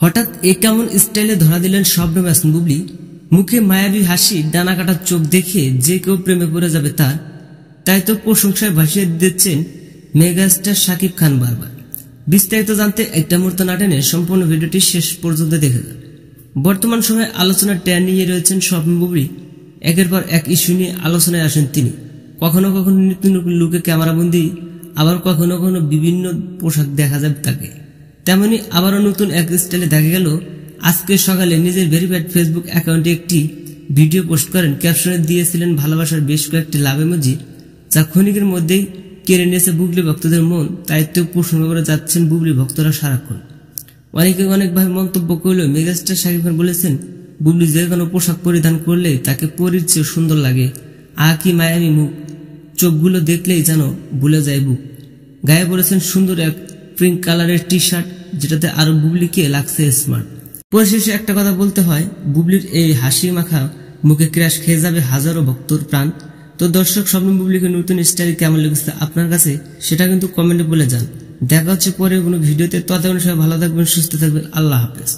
হঠাৎ এ কেমন স্টাইলে ধরা দিলেন শবনম ইয়াসমিন বুবলি। মুখে মায়াবী হাসি, ডানা কাটা চোখ দেখে যে কেউ প্রেমে পড়ে যাবে তাই তো প্রশংসায় ভাসিয়ে দিচ্ছেন মেগাস্টার শাকিব খান বারবার। বিস্তারিত জানতে একটা মুহূর্ত না টেনে সম্পূর্ণ ভিডিওটি শেষ পর্যন্ত দেখে যান। বর্তমান সময়ে আলোচনার ট্রেন্ডিংয়ে রয়েছেন শবনম বুবলি। একের পর এক ইস্যু নিয়ে আলোচনায় আসেন তিনি। কখনো কখনো নিত্য নতুন লুকে ক্যামেরাবন্দি, আবার কখনো কখনো বিভিন্ন পোশাক দেখা যায় তাকে। তেমনি আবারও নতুন এক স্টাইলে দেখা গেল আজকে সকালে নিজের ভেরিফাইড ফেসবুক অ্যাকাউন্টে একটি ভিডিও পোস্ট করেন। ক্যাপশনে দিয়েছিলেন ভালোবাসার বেশ কয়েকটি লাভ ইমোজি, যা ক্ষণিকের মধ্যেই কেড়ে নিয়েছে বুবলি ভক্তদের মন। তাই তো প্রসঙ্গ করে যাচ্ছেন বুবলি ভক্তরা সারাক্ষণ। অনেকে অনেকভাবে মন্তব্য করলেও মেগাস্টার শাকিব খান বলেছেন, বুবলি যে কোনো পোশাক পরিধান করলে তাকে পরীর চেয়ে সুন্দর লাগে। কি মায়াবী মুখ, চোখগুলো দেখলেই যেন ভুলে যায় বুক। গায়ে পরেছেন সুন্দর এক পিঙ্ক কালারের টি শার্ট, যেটাতে আরো বুবলিকে লাগছে স্মার্ট। পরিশেষে একটা কথা বলতে হয়, বুবলির এই হাসি মাখা মুখে ক্র্যাশ খেয়ে যাবে হাজারো ভক্তর প্রাণ। তো দর্শক, শবনম বুবলিকে নতুন স্টাইল কেমন লেগেছে আপনার কাছে সেটা কিন্তু কমেন্টে বলে যান। দেখা হচ্ছে পরে কোনো ভিডিওতে। ততক্ষণ সবাই ভালো থাকবেন, সুস্থ থাকবেন। আল্লাহ হাফেজ।